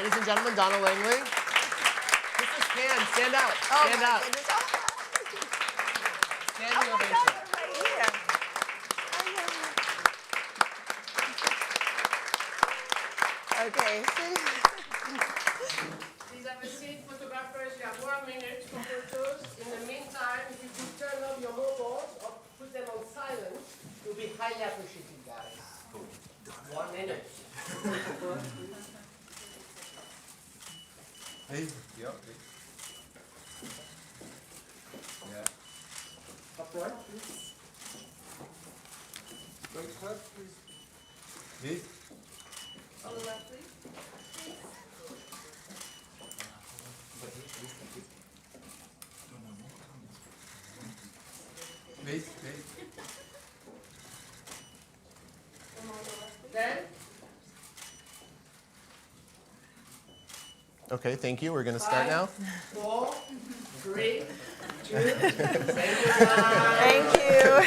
Ladies and gentlemen, Donna Langley. This is Can. Stand up. Stand up. Standing ovation. Okay. Please have a seat, photographers. You have 1 minute for photos. In the meantime, if you could turn off your mobiles or put them on silent, it will be highly appreciated, guys. 1 minute. Hey. Yeah. Yeah. Upright, please. Straight step, please. Hey. On the left, please. Please, please. Then, Okay, thank you. We're going to start now. 4, 3, 2, thank you, guys. Thank you.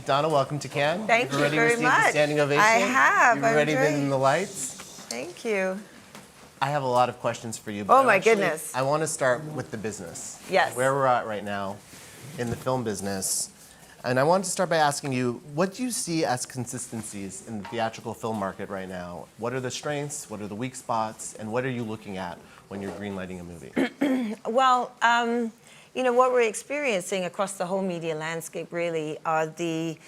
Donna, welcome to Cannes. Thank you already very received much. The standing ovation. I have. You've I'm already great. been in the lights. Thank you. I have a lot of questions for you. But Oh, my goodness. I want to start with the business. Yes. Where we're at right now in the film business. And I wanted to start by asking you, what do you see as consistencies in the theatrical film market right now? What are the strengths? What are the weak spots? And what are you looking at when you're greenlighting a movie? Well, you know, what we're experiencing across the whole media landscape really are the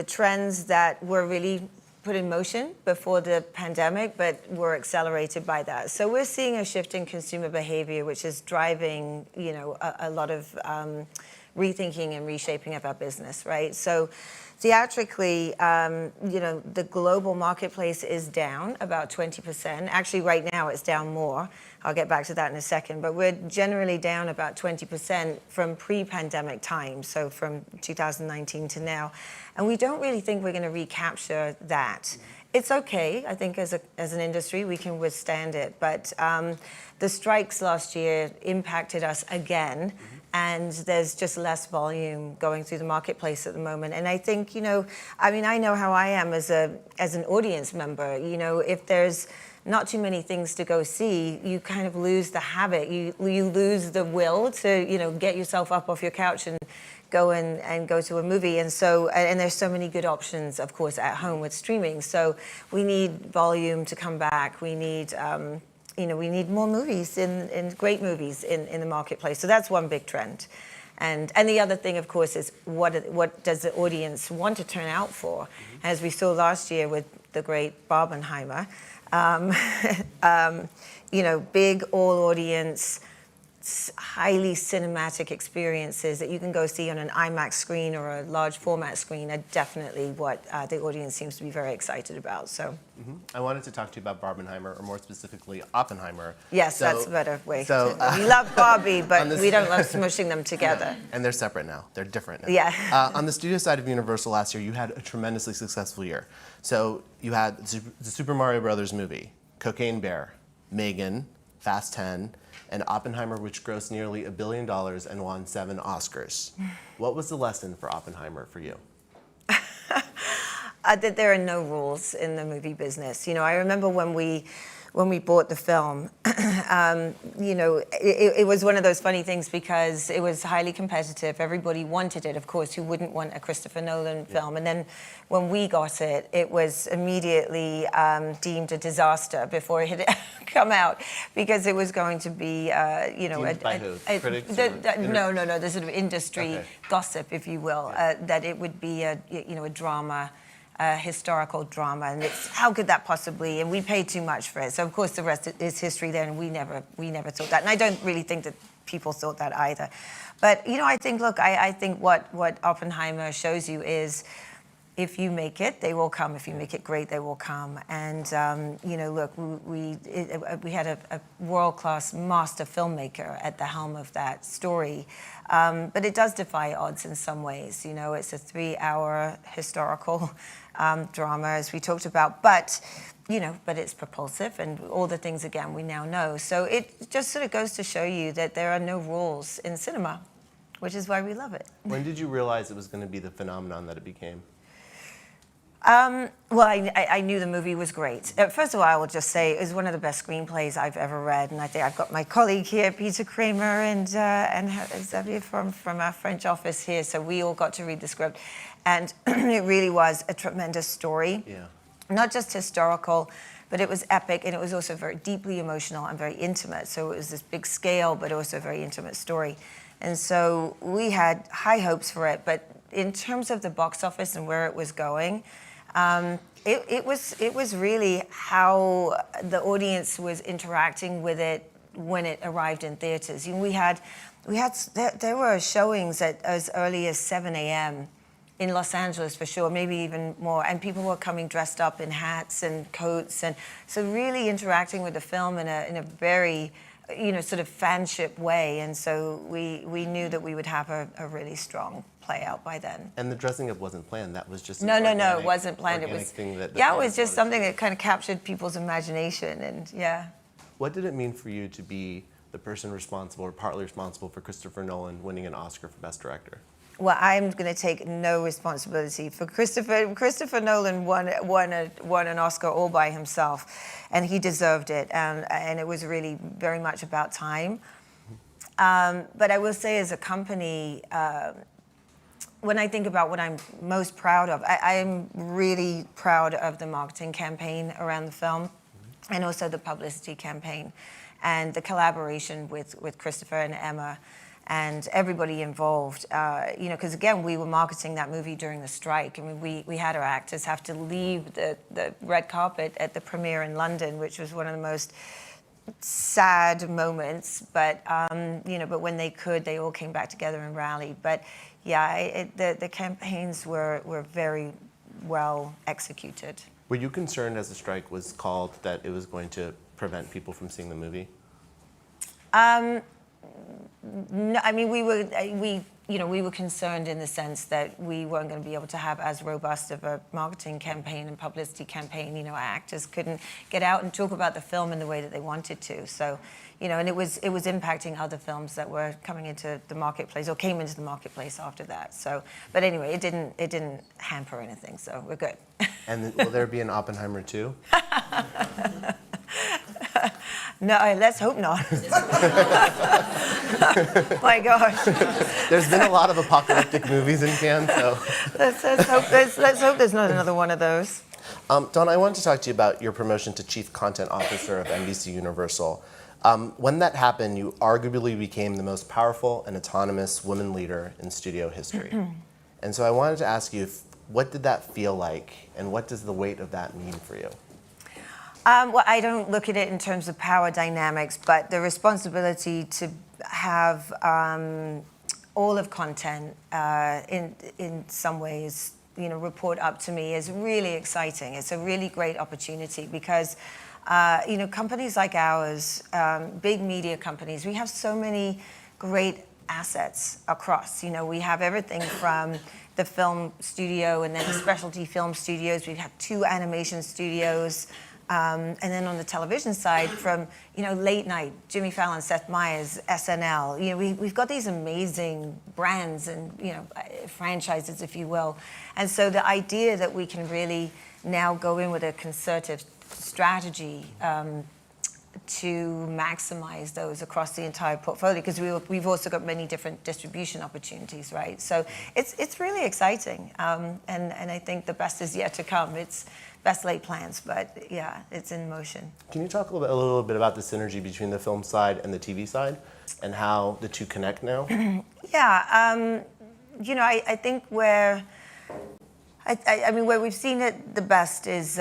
trends that were really put in motion before the pandemic, but were accelerated by that. So we're seeing a shift in consumer behavior, which is driving, you know, a lot of rethinking and reshaping of our business, right? So theatrically, you know, the global marketplace is down about 20%. Actually, right now it's down more. I'll get back to that in a second. But we're generally down about 20% from pre-pandemic times, so from 2019 to now. And we don't really think we're going to recapture that. It's okay. I think as an industry, we can withstand it. But the strikes last year impacted us again. And there's just less volume going through the marketplace at the moment. And I think, you know, I mean, I know how I am as an audience member. You know, if there's not too many things to go see, you kind of lose the habit. You lose the will to, you know, get yourself up off your couch and go and go to a movie. And so, and there's so many good options, of course, at home with streaming. So we need volume to come back. We need, you know, we need more movies and great movies in the marketplace. So that's one big trend. And the other thing, of course, is what does the audience want to turn out for? As we saw last year with the great Oppenheimer, you know, big all-audience, highly cinematic experiences that you can go see on an IMAX screen or a large format screen are definitely what the audience seems to be very excited about. So, I wanted to talk to you about Barbenheimer, or more specifically, Oppenheimer. yes, So- that's a better way. so, We love Barbie, but on this- we don't love smushing them together. And they're separate now. They're different now. Yeah. On the studio side of Universal last year, you had a tremendously successful year. So you had the Super Mario Brothers movie, Cocaine Bear, Megan, Fast 10, and Oppenheimer, which grossed nearly $1 billion and won 7 Oscars. What was the lesson for Oppenheimer for you? That there are no rules in the movie business. You know, I remember when we bought the film, you know, it was one of those funny things because it was highly competitive. Everybody wanted it, of course. Who wouldn't want a Christopher Nolan film? And then when we got it, it was immediately deemed a disaster before it had come out because it was going to be, you know, Deemed by who? Critics or no, the sort of industry Okay. gossip, if you will, that it would be a, you know, a drama. Historical drama, and it's how could that possibly? And we paid too much for it. So of course the rest is history. There, and we never thought that. And I don't really think that people thought that either. But you know, I think I think what Oppenheimer shows you is, if you make it, they will come. If you make it great, they will come. And you know, look, we had a world-class master filmmaker at the helm of that story. But it does defy odds in some ways. You know, it's a 3-hour historical drama, as we talked about. But you know, but it's propulsive, and all the things again we now know. So it just sort of goes to show you that there are no rules in cinema, which is why we love it. When did you realize it was going to be the phenomenon that it became? Well, I knew the movie was great. First of all, I will just say it was one of the best screenplays I've ever read, and I think I've got my colleague here, Peter Kramer, and Xavier from our French office here, so we all got to read the script, and it really was a tremendous story. Yeah. Not just historical, but it was epic, and it was also very deeply emotional and very intimate. So it was this big scale, but also a very intimate story. And so we had high hopes for it, but in terms of the box office and where it was going, it was really how the audience was interacting with it when it arrived in theaters. You know, there were showings at as early as 7 a.m. in Los Angeles for sure, maybe even more, and people were coming dressed up in hats and coats, and so really interacting with the film in a very, you know, sort of fanship way. And so we knew that we would have a really strong play out by then. And the dressing up wasn't planned. That was just No, it wasn't planned. It was thing that it was just something that. that kind of captured people's imagination, and yeah. What did it mean for you to be the person responsible, or partly responsible, for Christopher Nolan winning an Oscar for Best Director? Well, I'm going to take no responsibility for Christopher. Christopher Nolan won an Oscar all by himself, and he deserved it. And it was really very much about time. But I will say, as a company, when I think about what I'm most proud of, I'm really proud of the marketing campaign around the film, and also the publicity campaign, and the collaboration with Christopher and Emma, and everybody involved, you know, because again, we were marketing that movie during the strike. I mean, we had our actors have to leave the red carpet at the premiere in London, which was one of the most sad moments. But you know, but when they could, they all came back together and rallied. But yeah, the campaigns were very well executed. Were you concerned, as the strike was called, that it was going to prevent people from seeing the movie? No, I mean, we were concerned in the sense that we weren't going to be able to have as robust of a marketing campaign and publicity campaign. You know, our actors couldn't get out and talk about the film in the way that they wanted to. So, you know, and it was impacting other films that were coming into the marketplace or came into the marketplace after that. So, but anyway, it didn't hamper anything. So we're good. And will there be an Oppenheimer 2? No, let's hope not. My gosh. There's been a lot of apocalyptic movies in Cannes, so. Let's hope there's not another one of those. Donna, I wanted to talk to you about your promotion to Chief Content Officer of NBC Universal. When that happened, you arguably became the most powerful and autonomous woman leader in studio history. And so I wanted to ask you, what did that feel like, and what does the weight of that mean for you? Well, I don't look at it in terms of power dynamics, but the responsibility to have all of content in some ways, you know, report up to me is really exciting. It's a really great opportunity because, you know, companies like ours, big media companies, we have so many great assets across. You know, we have everything from the film studio and then the specialty film studios. We've had 2 animation studios. And then on the television side, from, you know, late night, Jimmy Fallon, Seth Meyers, SNL, you know, we've got these amazing brands and, you know, franchises, if you will. And so the idea that we can really now go in with a concerted strategy to maximize those across the entire portfolio, because we've also got many different distribution opportunities, right? So it's really exciting, and I think the best is yet to come. It's best laid plans, but yeah, it's in motion. Can you talk a little bit about the synergy between the film side and the TV side, and how the two connect now? Yeah, you know, I think where we've seen it the best is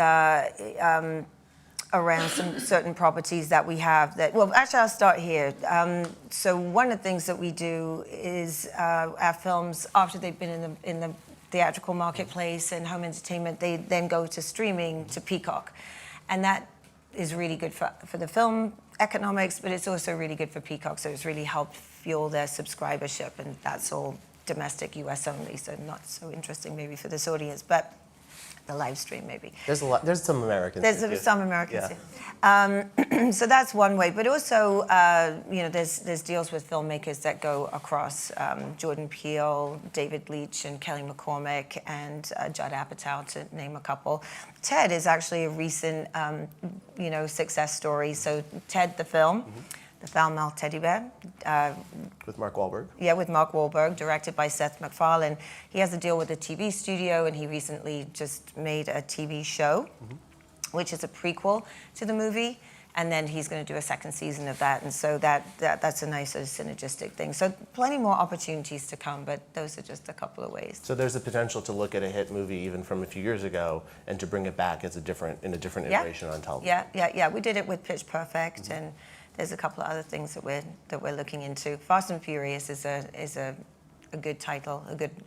around some certain properties that we have that, well, actually I'll start here. So one of the things that we do is our films, after they've been in the theatrical marketplace and home entertainment, they then go to streaming to Peacock. And that is really good for the film economics, but it's also really good for Peacock. So it's really helped fuel their subscribership, and that's all domestic US only, so not so interesting maybe for this audience. But the live stream maybe. There's a lot. There's some Americans. There's who do. some Americans. Yeah. So that's one way, but also, there's deals with filmmakers that go across. Jordan Peele, David Leitch, and Kelly McCormick, and Judd Apatow, to name a couple. Ted is actually a recent, success story. So Ted, the film, the foul-mouthed teddy bear. With Mark Wahlberg. Yeah, with Mark Wahlberg, directed by Seth MacFarlane. He has a deal with a TV studio, and he recently just made a TV show, which is a prequel to the movie, and then he's going to do a second season of that, and so that's a nice sort of synergistic thing. So plenty more opportunities to come, but those are just a couple of ways. So there's a potential to look at a hit movie even from a few years ago and to bring it back as a different iteration on television. Yeah. We did it with Pitch Perfect, and there's a couple of other things that we're looking into. Fast and Furious is a good title,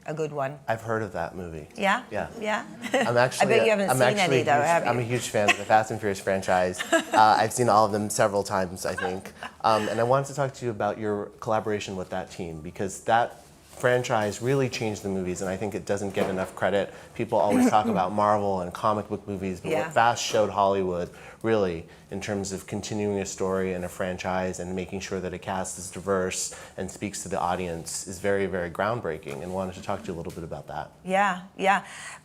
a good one. I've heard of that movie. Yeah? Yeah. Yeah? I'm actually. I bet you haven't seen any though, have you? I'm a huge fan of the Fast and Furious franchise. I've seen all of them several times, I think. And I wanted to talk to you about your collaboration with that team, because that franchise really changed the movies, and I think it doesn't get enough credit. People always talk about Marvel and comic book movies, but what Fast showed Hollywood, really, in terms of continuing a story and a franchise and making sure that a cast is diverse and speaks to the audience, is very, very groundbreaking, and wanted to talk to you a little bit about that. Yeah.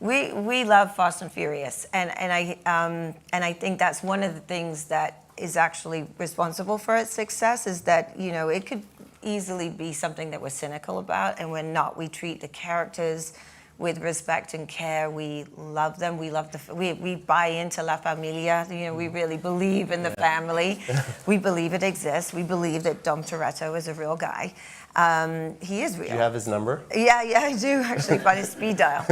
We love Fast and Furious, and I think that's one of the things that is actually responsible for its success, is that, it could easily be something that we're cynical about, and we're not. We treat the characters with respect and care. We love them. We buy into La Familia. We really believe in the family. We believe it exists. We believe that Dom Toretto is a real guy. He is real. Do you have his number? Yeah, I do actually, by his speed dial.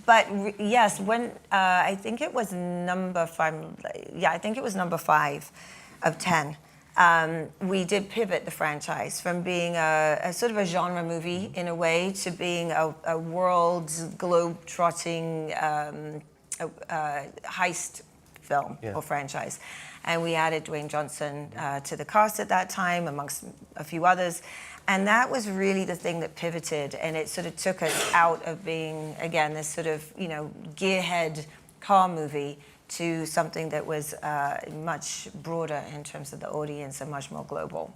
But yes, when I think it was number 5. Yeah, I think it was number 5 of 10. We did pivot the franchise from being a sort of a genre movie in a way to being a world globe-trotting heist film or franchise. And we added Dwayne Johnson to the cast at that time, amongst a few others. And that was really the thing that pivoted, and it sort of took us out of being, again, this sort of, gearhead car movie to something that was much broader in terms of the audience and much more global.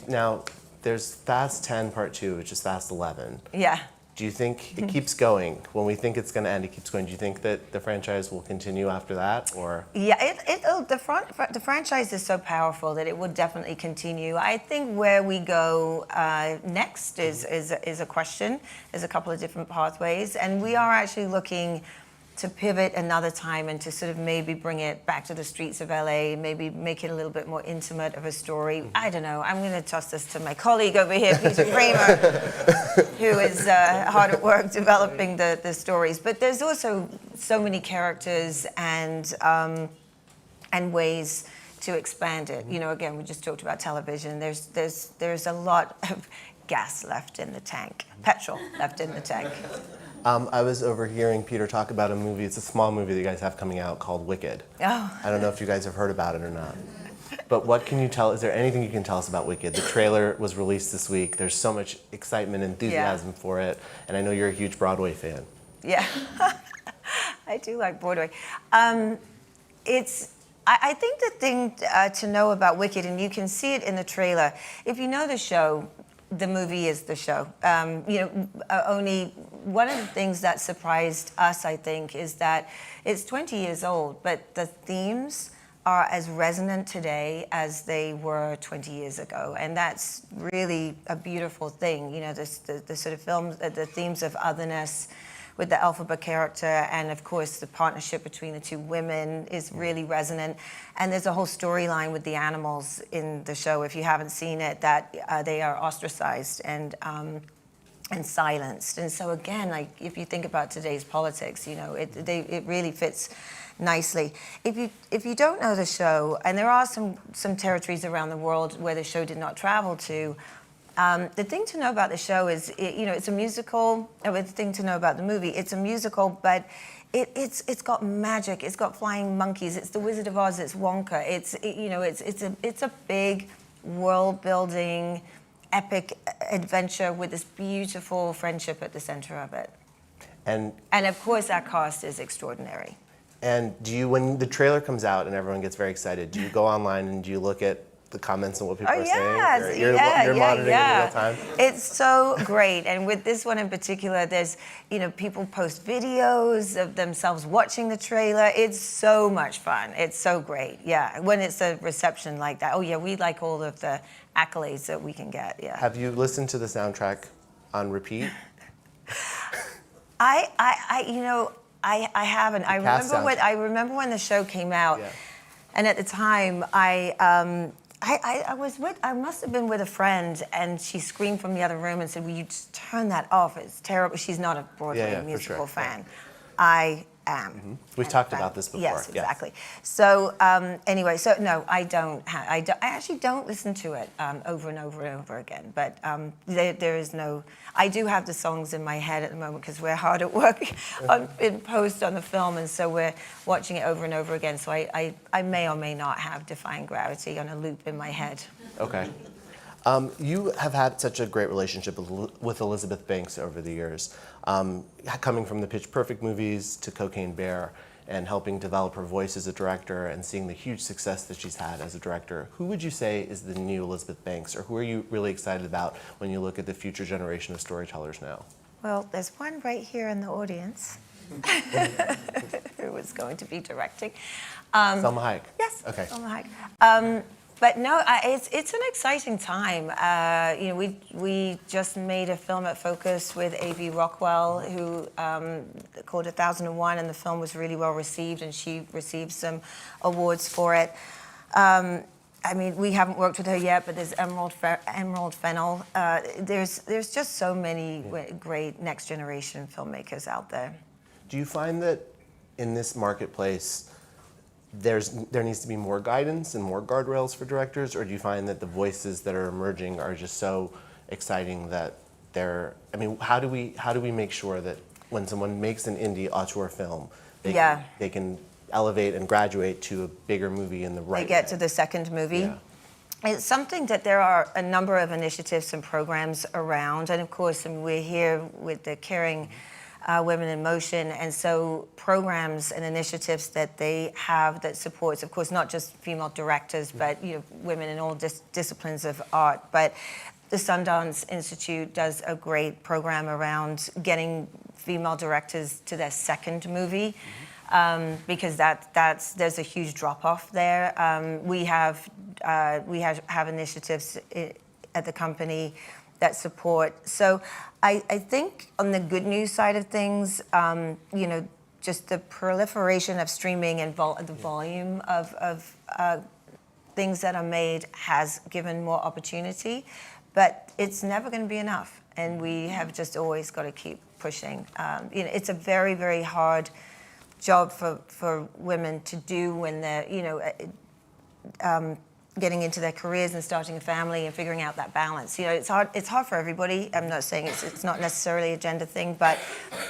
Now, there's Fast 10 Part 2, which is Fast 11. Yeah. Do you think it keeps going? When we think it's going to end, it keeps going. Do you think that the franchise will continue after that, or? Yeah, the franchise is so powerful that it will definitely continue. I think where we go next is a question. There's a couple of different pathways, and we are actually looking to pivot another time and to sort of maybe bring it back to the streets of LA, maybe make it a little bit more intimate of a story. I don't know. I'm going to toss this to my colleague over here, Peter Kramer, who is hard at work developing the stories. But there's also so many characters and ways to expand it. Again, we just talked about television. There's a lot of gas left in the tank, petrol left in the tank. I was overhearing Peter talk about a movie. It's a small movie that you guys have coming out called Wicked. Oh. I don't know if you guys have heard about it or not. But what can you tell? Is there anything you can tell us about Wicked? The trailer was released this week. There's so much excitement and enthusiasm for it. And I know you're a huge Broadway fan. Yeah. I do like Broadway. I think the thing to know about Wicked, and you can see it in the trailer, if you know the show, the movie is the show. Only one of the things that surprised us, I think, is that it's 20 years old, but the themes are as resonant today as they were 20 years ago, and that's really a beautiful thing. The sort of films, the themes of otherness with the Elphaba character, and of course the partnership between the two women is really resonant. And there's a whole storyline with the animals in the show, if you haven't seen it, that they are ostracized and silenced. And so again, if you think about today's politics, it really fits nicely. If you don't know the show, and there are some territories around the world where the show did not travel to, the thing to know about the show is, it's a musical. The thing to know about the movie, it's a musical, but it's got magic. It's got flying monkeys. It's The Wizard of Oz. It's Wonka. It's a big world-building, epic adventure with this beautiful friendship at the center of it. And of course, our cast is extraordinary. And do you, when the trailer comes out and everyone gets very excited, do you go online and do you look at the comments and what people are yes. saying? You're monitoring it in real time? It's so great. And with this one in particular, there's, people post videos of themselves watching the trailer. It's so much fun. It's so great. Yeah. When it's a reception like that. Oh, yeah, we like all of the accolades that we can get. Yeah. Have you listened to the soundtrack on repeat? I haven't. I remember when the show came out, Yeah. and at the time, I must have been with a friend, and she screamed from the other room and said, "Will you just turn that off? It's terrible." She's not a Broadway Yeah, for musical sure. fan. I am. We've talked about this before. Yes, exactly. So anyway, so no, I don't. I actually don't listen to it over and over and over again. But there is no. I do have the songs in my head at the moment because we're hard at work in post on the film, and so we're watching it over and over again. So I may or may not have Defying Gravity on a loop in my head. Okay. You have had such a great relationship with Elizabeth Banks over the years, coming from the Pitch Perfect movies to Cocaine Bear and helping develop her voice as a director and seeing the huge success that she's had as a director. Who would you say is the new Elizabeth Banks, or who are you really excited about when you look at the future generation of storytellers now? Well, there's one right here in the audience who is going to be directing. Selma Hayek? Yes, Okay. Selma Hayek. But no, it's an exciting time. We just made a film at Focus with A.V. Rockwell, who called 1001, and the film was really well received, and she received some awards for it. We haven't worked with her yet, but there's Emerald Fennell. There's just so many great next generation filmmakers out there. Do you find that in this marketplace, there needs to be more guidance and more guardrails for directors, or do you find that the voices that are emerging are just so exciting that how do we make sure that when someone makes an indie auteur film, they can elevate and graduate to a bigger movie in the right way? They get to the second movie. Yeah. It's something that there are a number of initiatives and programs around, and of course, we're here with the Caring Women in Motion, and so programs and initiatives that they have that supports, of course, not just female directors, but women in all disciplines of art. But the Sundance Institute does a great program around getting female directors to their second movie, because there's a huge drop-off there. We have initiatives at the company that support. So I think on the good news side of things, just the proliferation of streaming and the volume of things that are made has given more opportunity, but it's never going to be enough, and we have just always got to keep pushing. It's a very, very hard job for women to do when they're, getting into their careers and starting a family and figuring out that balance. It's hard. It's hard for everybody. I'm not saying it's not necessarily a gender thing, but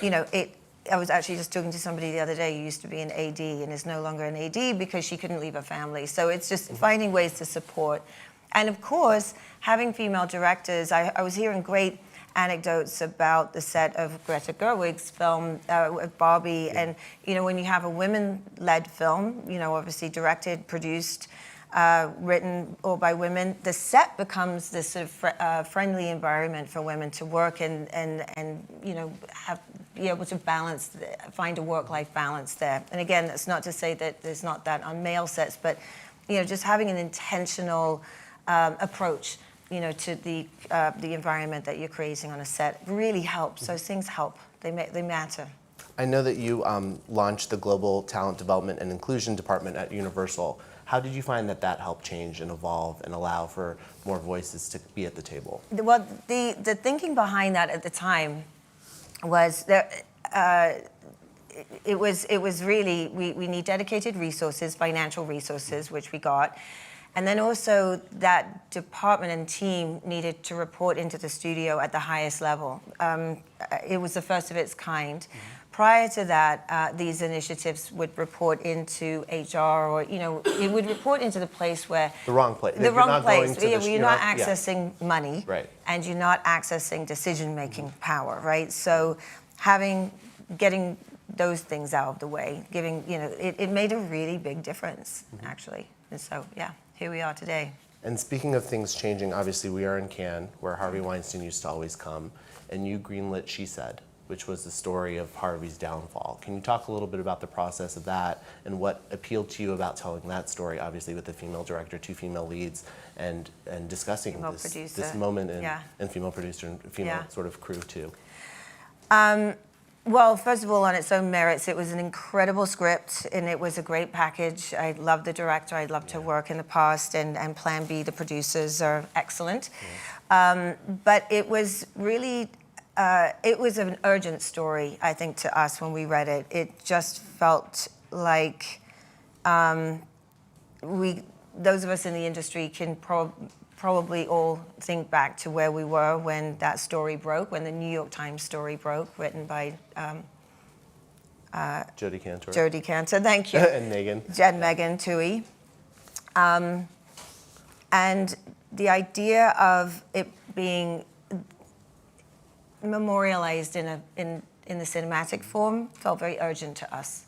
I was actually just talking to somebody the other day who used to be an AD and is no longer an AD because she couldn't leave her family. So it's just finding ways to support, and of course having female directors. I was hearing great anecdotes about the set of Greta Gerwig's film Barbie, and when you have a women-led film, obviously directed, produced, written all by women, the set becomes this sort of friendly environment for women to work and be able to find a work-life balance there. And again, that's not to say that there's not that on male sets, but just having an intentional approach, to the environment that you're creating on a set really helps. Those things help. They matter. I know that you launched the Global Talent Development and Inclusion Department at Universal. How did you find that helped change and evolve and allow for more voices to be at the table? Well, the thinking behind that at the time was that it was really, we need dedicated resources, financial resources, which we got. And then also that department and team needed to report into the studio at the highest level. It was the first of its kind. Prior to that, these initiatives would report into HR, or it would report into the place where the wrong place. The wrong place. You're not accessing money, right, and you're not accessing decision-making power, right? So having getting those things out of the way, giving, it made a really big difference, actually. And so, yeah, here we are today. And speaking of things changing, obviously we are in Cannes, where Harvey Weinstein used to always come, and you greenlit She Said, which was the story of Harvey's downfall. Can you talk a little bit about the process of that and what appealed to you about telling that story, obviously with the female director, 2 female leads, and discussing this moment and female producer and female sort of crew too? Well, first of all, on its own merits, it was an incredible script, and it was a great package. I love the director. I'd loved her work in the past, and Plan B, the producers, are excellent. But it was really, it was an urgent story, I think, to us when we read it. It just felt like those of us in the industry can probably all think back to where we were when that story broke, when the New York Times story broke, written by Jodie Cantor. Jodie Cantor, thank you. And Megan. And Megan Toohey. And the idea of it being memorialized in the cinematic form felt very urgent to us.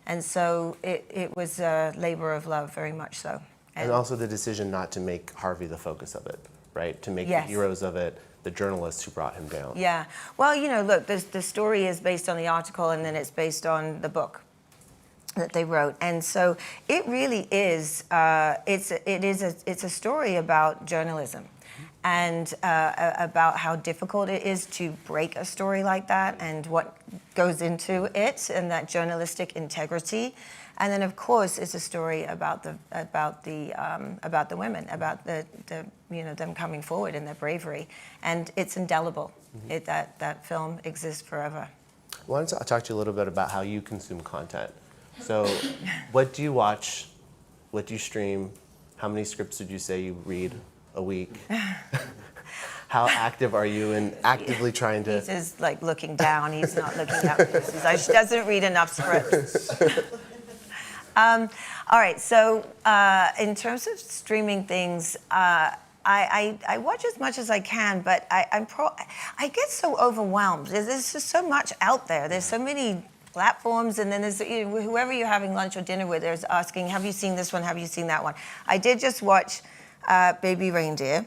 And so it was a labor of love, very much so. And also the decision not to make Harvey the focus of it, right? To make the heroes of it the journalists who brought him down. Yeah. Well, look, the story is based on the article, and then it's based on the book that they wrote. And so it really is, it's a story about journalism and about how difficult it is to break a story like that and what goes into it and that journalistic integrity. And then, of course, it's a story about the women, about the them coming forward and their bravery, and it's indelible. That film exists forever. I wanted to talk to you a little bit about how you consume content. So, what do you watch? What do you stream? How many scripts would you say you read a week? How active are you in actively trying to? He's just like looking down. He's not looking up. He doesn't read enough scripts. All right, so in terms of streaming things, I watch as much as I can, but I get so overwhelmed. There's just so much out there. There's so many platforms, and then there's whoever you're having lunch or dinner with, there's asking, have you seen this one? Have you seen that one? I did just watch Baby Reindeer,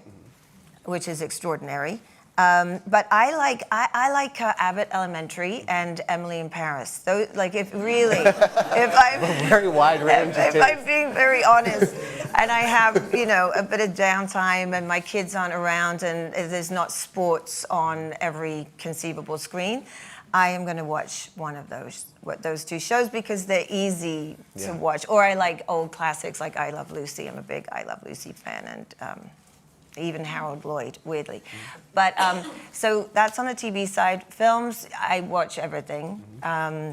which is extraordinary. But I like Abbott Elementary and Emily in Paris. Those, if I'm very wide range. If I'm being very honest, and I have a bit of downtime, and my kids aren't around, and there's not sports on every conceivable screen, I am going to watch one of those 2 shows because they're easy to watch. Or I like old classics like I Love Lucy. I'm a big I Love Lucy fan, and even Harold Lloyd, weirdly. But so that's on the TV side. Films, I watch everything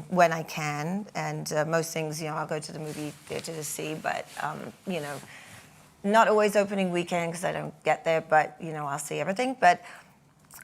when I can, and most things, I'll go to the movie theater to see, but not always opening weekend because I don't get there, but I'll see everything. But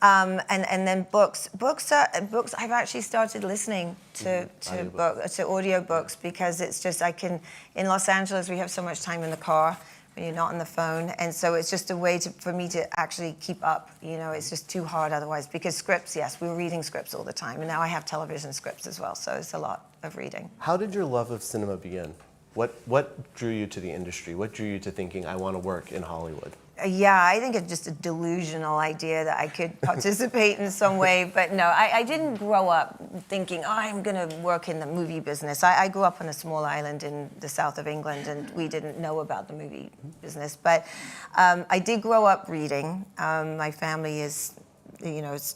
and then books. Books I've actually started listening to audiobooks because it's just in Los Angeles we have so much time in the car when you're not on the phone, and so it's just a way for me to actually keep up. It's just too hard otherwise, because scripts, yes, we were reading scripts all the time, and now I have television scripts as well, so it's a lot of reading. How did your love of cinema begin? What drew you to the industry? What drew you to thinking, I want to work in Hollywood? Yeah, I think it's just a delusional idea that I could participate in some way. But no, I didn't grow up thinking, I'm going to work in the movie business. I grew up on a small island in the south of England, and we didn't know about the movie business. But I did grow up reading. My family is, it's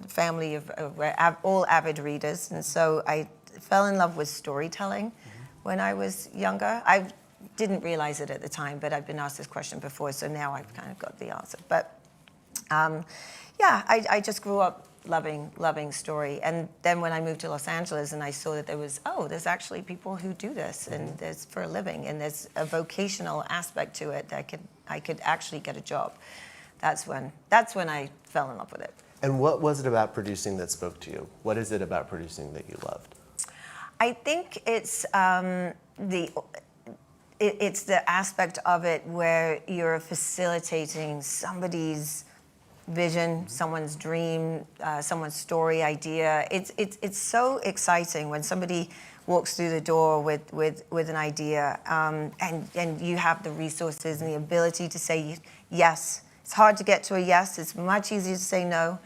a family of all avid readers. And so I fell in love with storytelling when I was younger. I didn't realize it at the time, but I've been asked this question before, so now I've kind of got the answer. But I just grew up loving story. And then when I moved to Los Angeles and I saw that there's actually people who do this, and there's for a living, and there's a vocational aspect to it that I could actually get a job. That's when I fell in love with it. And what was it about producing that spoke to you? What is it about producing that you loved? I think it's it's the aspect of it where you're facilitating somebody's vision, someone's dream, someone's story, idea. It's so exciting when somebody walks through the door with an idea, and you have the resources and the ability to say yes. It's hard to get to a yes. It's much easier to say no,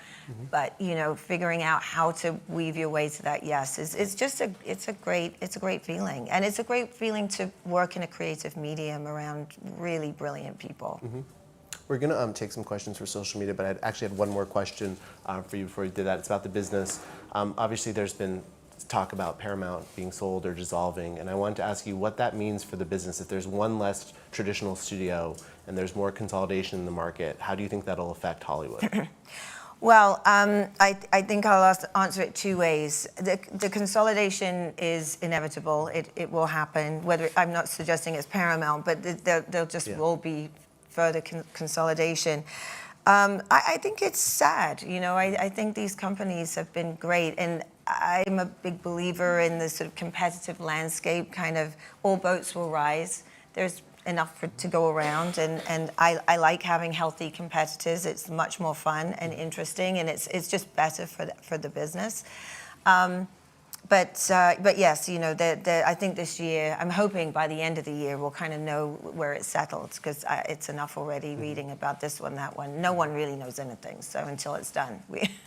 but figuring out how to weave your way to that yes it's a great feeling, and it's a great feeling to work in a creative medium around really brilliant people. We're going to take some questions for social media, but I actually had one more question for you before we did that. It's about the business. Obviously, there's been talk about Paramount being sold or dissolving, and I wanted to ask you what that means for the business. If there's one less traditional studio and there's more consolidation in the market, how do you think that'll affect Hollywood? Well, I think I'll answer it two ways. The consolidation is inevitable. It will happen. I'm not suggesting it's Paramount, but there just will be further consolidation. I think it's sad. I think these companies have been great, and I'm a big believer in the sort of competitive landscape, kind of all boats will rise. There's enough to go around, and I like having healthy competitors. It's much more fun and interesting, and it's just better for the business. But yes, I think this year, I'm hoping by the end of the year we'll kind of know where it's settled, because it's enough already reading about this one, that one. No one really knows anything, so until it's done.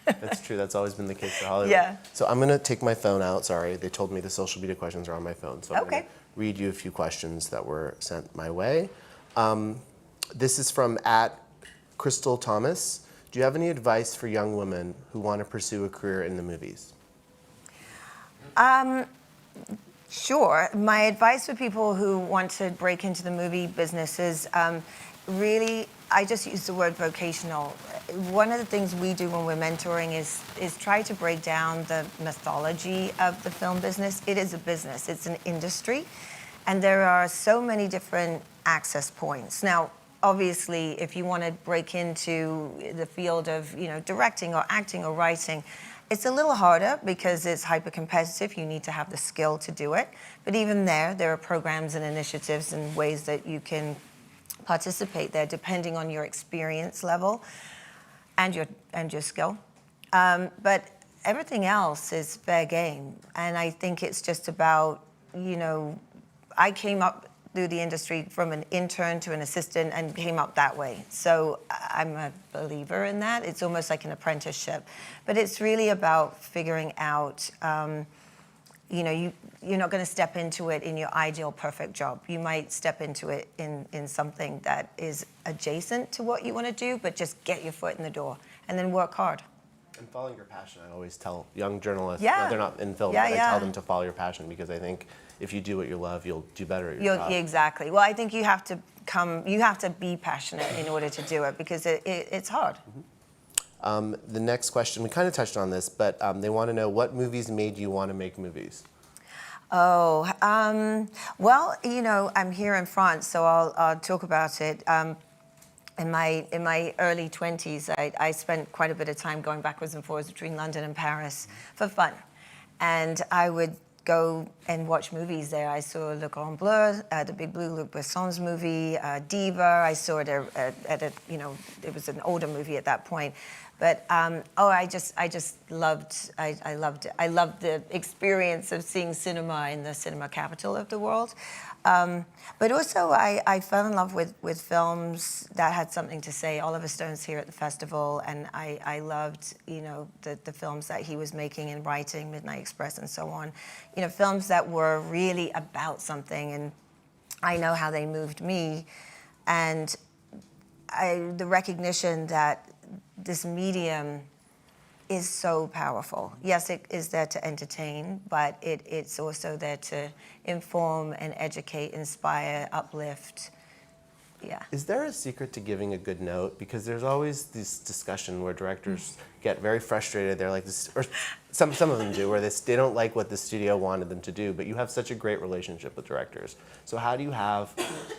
That's true. That's always been the case for Hollywood. Yeah. So I'm going to take my phone out. Sorry, they told me the social media questions are on my phone. So I'm going Okay. to read you a few questions that were sent my way. This is from @Crystal Thomas. Do you have any advice for young women who want to pursue a career in the movies? Sure. My advice for people who want to break into the movie business is really, I just use the word vocational. One of the things we do when we're mentoring is try to break down the mythology of the film business. It is a business. It's an industry. And there are so many different access points. Now, obviously, if you want to break into the field of directing or acting or writing, it's a little harder because it's hyper-competitive. You need to have the skill to do it. But even there are programs and initiatives and ways that you can participate there depending on your experience level and your skill. But everything else is fair game. And I think it's just about, I came up through the industry from an intern to an assistant and came up that way. So I'm a believer in that. It's almost like an apprenticeship. But it's really about figuring out, you're not going to step into it in your ideal perfect job. You might step into it in something that is adjacent to what you want to do, but just get your foot in the door and then work hard. And following your passion, I always tell young journalists, Yeah. they're not in film, Yeah, but I yeah. tell them to follow your passion, because I think if you do what you love, you'll do better at your job. Exactly. Well, I think you have to be passionate in order to do it, because it's hard. The next question, we kind of touched on this, but they want to know what movies made you want to make movies? Oh, well, I'm here in France, so I'll talk about it. In my early 20s, I spent quite a bit of time going backwards and forwards between London and Paris for fun. And I would go and watch movies there. I saw Le Grand Bleu, the Big Blue, Luc Besson's movie, Diva. I saw it it was an older movie at that point. But I just loved it. I loved the experience of seeing cinema in the cinema capital of the world. But also I fell in love with films that had something to say. Oliver Stone's here at the festival, and I loved the films that he was making and writing, Midnight Express and so on. Films that were really about something, and I know how they moved me. And the recognition that this medium is so powerful. Yes, it is there to entertain, but it's also there to inform and educate, inspire, uplift. Yeah. Is there a secret to giving a good note? Because there's always this discussion where directors get very frustrated. They're like this, or some of them do, where they don't like what the studio wanted them to do, but you have such a great relationship with directors. So how do you have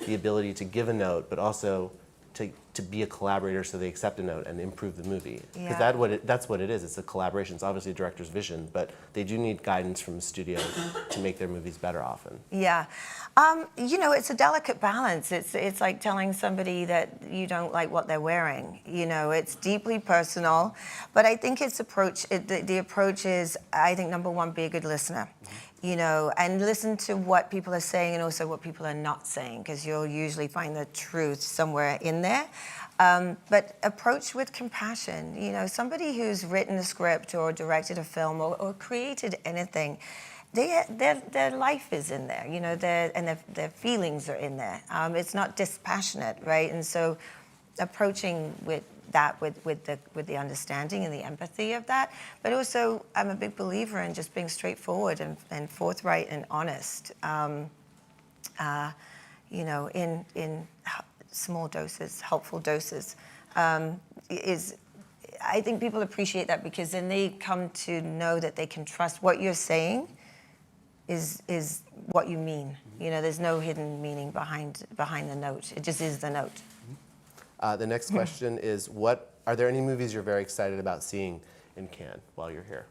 the ability to give a note, but also to to be a collaborator so they accept a note and improve the movie. Because Yeah. that's what it is. It's a collaboration. It's obviously a director's vision, but they do need guidance from the studio to make their movies better often. Yeah. You know, it's a delicate balance. It's like telling somebody that you don't like what they're wearing. You know, it's deeply personal, but I think its approach, the approach is, I think, number one, be a good listener. You know, and listen to what people are saying and also what people are not saying, because you'll usually find the truth somewhere in there. But approach with compassion. You know, somebody who's written a script or directed a film or created anything, their life is in there, you know, their feelings are in there. It's not dispassionate, right? And so approaching with that with the understanding and the empathy of that, but also I'm a big believer in just being straightforward and forthright and honest. You know, in small doses, helpful doses, I think people appreciate that, because then they come to know that they can trust what you're saying is what you mean. You know, there's no hidden meaning behind the note. It just is the note. The next question is, are there any movies you're very excited about seeing in Cannes while you're here?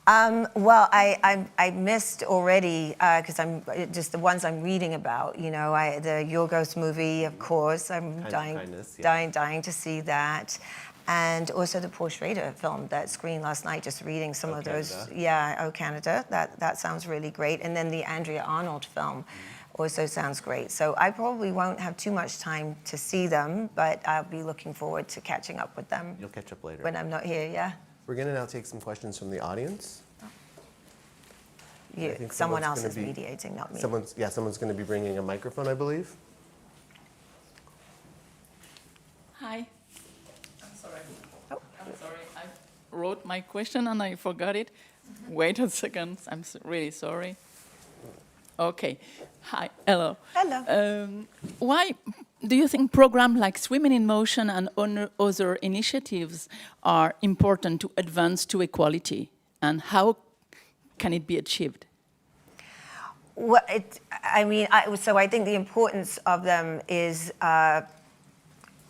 Well, I missed already, because I'm just the ones I'm reading about. You know, the Yorgos movie, of course. I'm dying to see that, and also the Paul Schrader film that screened last night. Just reading some of those. Canada. Yeah, Oh Canada. That sounds really great. And then the Andrea Arnold film also sounds great. So I probably won't have too much time to see them, but I'll be looking forward to catching up with them. You'll catch up later. When I'm not here. Yeah. We're going to now take some questions from the audience. You, someone else is mediating, not me. Someone's going to be bringing a microphone, I believe. Hi. I'm sorry. I'm sorry. I wrote my question and I forgot it. Wait a second. I'm really sorry. Okay. Hi. Hello. Hello. Why do you think programs like Women in Motion and other initiatives are important to advance to equality? And how can it be achieved? Well, so I think the importance of them is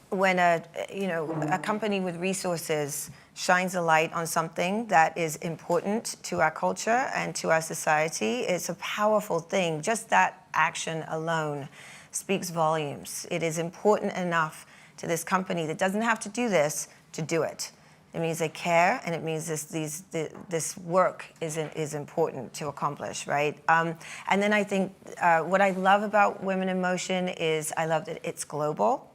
when a company with resources shines a light on something that is important to our culture and to our society. It's a powerful thing. Just that action alone speaks volumes. It is important enough to this company that doesn't have to do this to do it. It means they care, and it means this work is important to accomplish, right? And then I think what I love about Women in Motion is I love that it's global.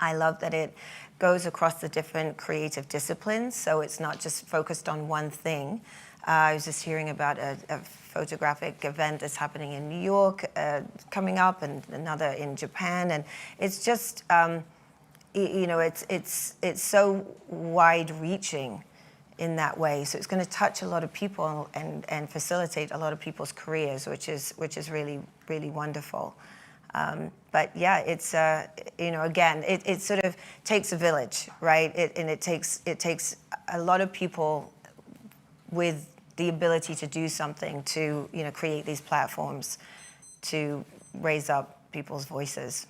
I love that it goes across the different creative disciplines, so it's not just focused on one thing. I was just hearing about a photographic event that's happening in New York coming up, and another in Japan, and it's just, you know, it's so wide-reaching in that way. So it's going to touch a lot of people and facilitate a lot of people's careers, which is really, really wonderful. But yeah, it's you know, again, it sort of takes a village, right? And it takes a lot of people with the ability to do something to, you know, create these platforms to raise up people's voices.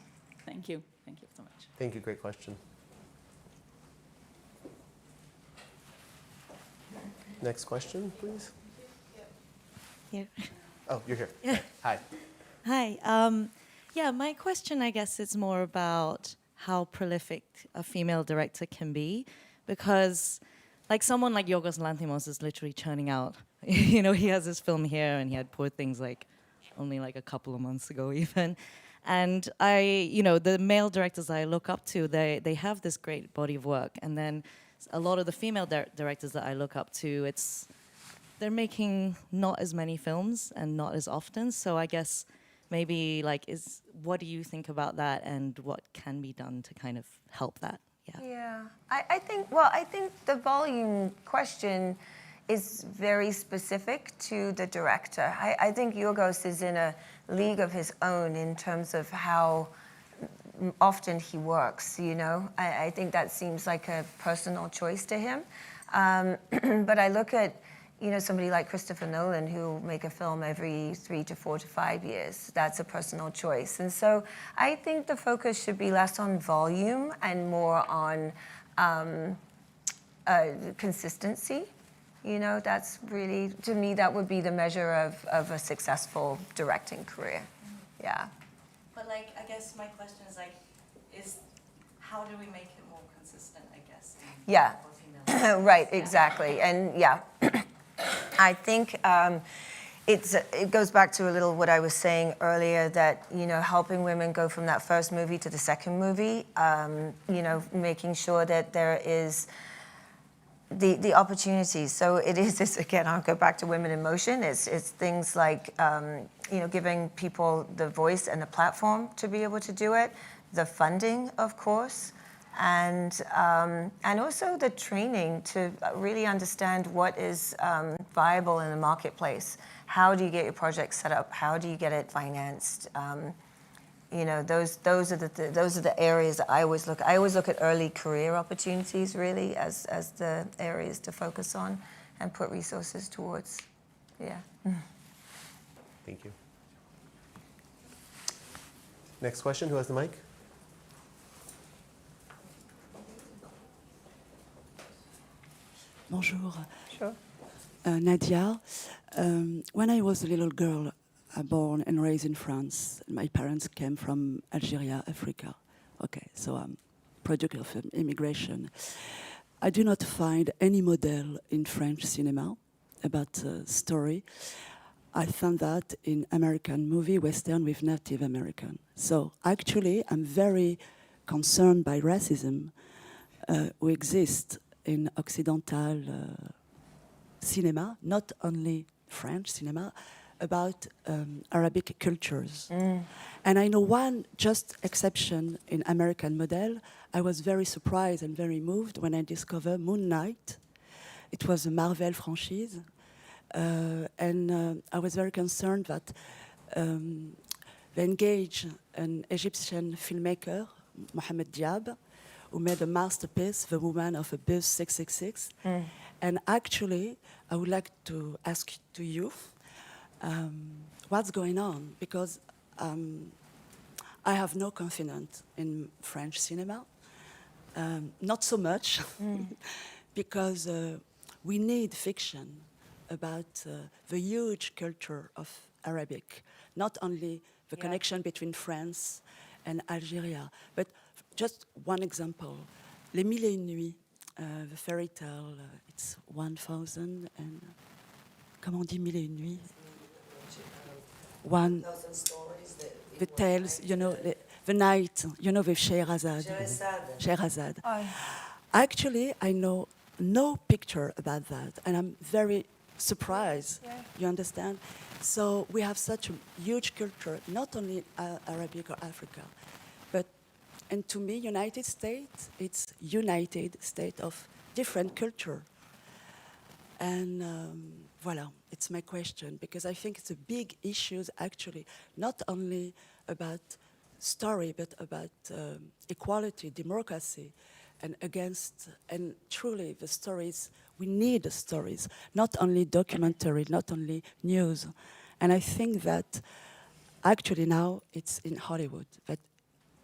Thank you. Thank you so much. Thank you. Great question. Next question, please. Here. Oh, you're here. Yeah. Hi. Hi. Yeah, my question, I guess, is more about how prolific a female director can be, because, like, someone like Yorgos Lanthimos is literally churning out. You know, he has this film here, and he had Poor Things like only like a couple of months ago, even. And you know, the male directors I look up to, they have this great body of work, and then a lot of the female directors that I look up to, they're making not as many films and not as often. So I guess maybe what do you think about that, and what can be done to kind of help that? Yeah, I think the volume question is very specific to the director. I think Yorgos is in a league of his own in terms of how often he works, you know. I think that seems like a personal choice to him. But I look at, somebody like Christopher Nolan who will make a film every 3 to 4 to 5 years. That's a personal choice. And so I think the focus should be less on volume and more on consistency. That's really, to me, that would be the measure of a successful directing career. Yeah. But like, I guess my question is like, how do we make it more consistent, I guess? Yeah. For female? Right, exactly. And yeah, I think it goes back to a little what I was saying earlier, that, helping women go from that first movie to the second movie, making sure that there is the opportunities. So it is this, again, I'll go back to Women in Motion. It's things like, giving people the voice and the platform to be able to do it, the funding, of course, and also the training to really understand what is viable in the marketplace. How do you get your project set up? How do you get it financed? Those are the areas that I always look. I always look at early career opportunities really as the areas to focus on and put resources towards. Yeah. Thank you. Next question, who has the mic? Bonjour. Sure. Nadia. When I was a little girl, born and raised in France, my parents came from Algeria, Africa. Okay, so I'm product of immigration. I do not find any model in French cinema about story. I found that in American movie, Western with Native American. So actually, I'm very concerned by racism who exists in Occidental cinema, not only French cinema, about Arabic cultures. And I know one just exception in American model. I was very surprised and very moved when I discovered Moon Knight. It was a Marvel franchise. And I was very concerned that they engaged an Egyptian filmmaker, Mohamed Diab, who made a masterpiece, The Woman of a Bus 666. And actually, I would like to ask to you, what's going on? Because I have no confidence in French cinema, not so much, because we need fiction about the huge culture of Arabic, not only the connection between France and Algeria, but just one example, Les Mille et Une Nuits, the fairy tale, it's 1,000 and, comment on dit Mille et Une Nuits? 1,000 stories. The tales, the night, with Scheherazade. Scheherazade. Actually, I know no picture about that, and I'm very surprised. Yeah. You understand? So we have such a huge culture, not only Arabic or Africa, and to me, United States, it's United States of different culture. And voilà, it's my question, because I think it's a big issue, actually, not only about story, but about equality, democracy, and truly the stories, we need the stories, not only documentary, not only news. And I think that actually now it's in Hollywood, that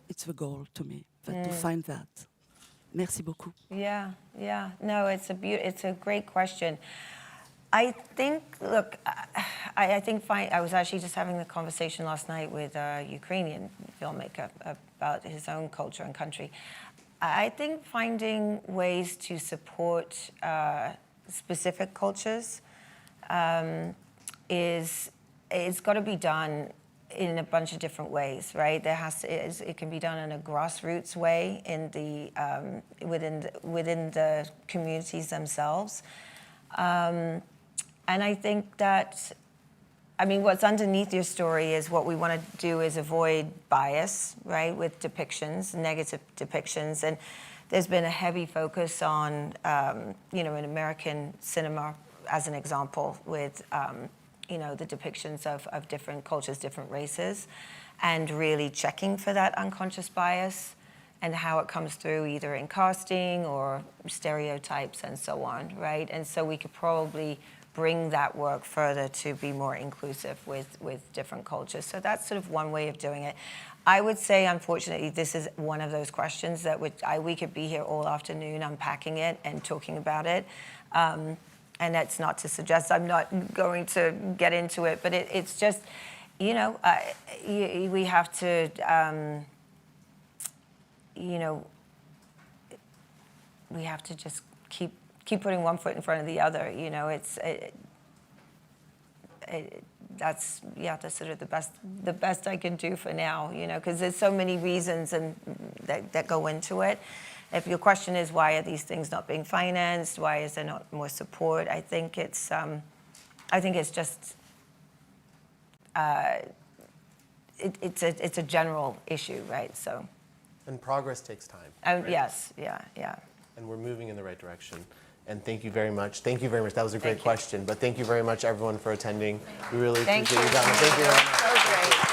it's the goal to me, to find that. Merci beaucoup. Yeah. No, it's a great question. I think, look, I was actually just having the conversation last night with a Ukrainian filmmaker about his own culture and country. I think finding ways to support specific cultures it's got to be done in a bunch of different ways, right? It can be done in a grassroots way within the communities themselves, and I think that, what's underneath your story is what we want to do is avoid bias, right, with depictions, negative depictions, and there's been a heavy focus on, in American cinema, as an example, with the depictions of different cultures, different races, and really checking for that unconscious bias and how it comes through either in casting or stereotypes and so on, right? And so we could probably bring that work further to be more inclusive with different cultures. So that's sort of one way of doing it. I would say, unfortunately, this is one of those questions that we could be here all afternoon unpacking it and talking about it. And that's not to suggest I'm not going to get into it, but it's just, we have to, we have to just keep putting one foot in front of the other. That's sort of the best I can do for now. Because there's so many reasons that go into it. If your question is why are these things not being financed, why is there not more support? I think it's just it's a general issue, right? So. And progress takes time. Right? Yes, yeah. And we're moving in the right direction. And thank you very much. Thank you very much. That was a great question. But thank you very much, everyone, for attending. We really appreciate you, Donna. Thank you very much. That was great.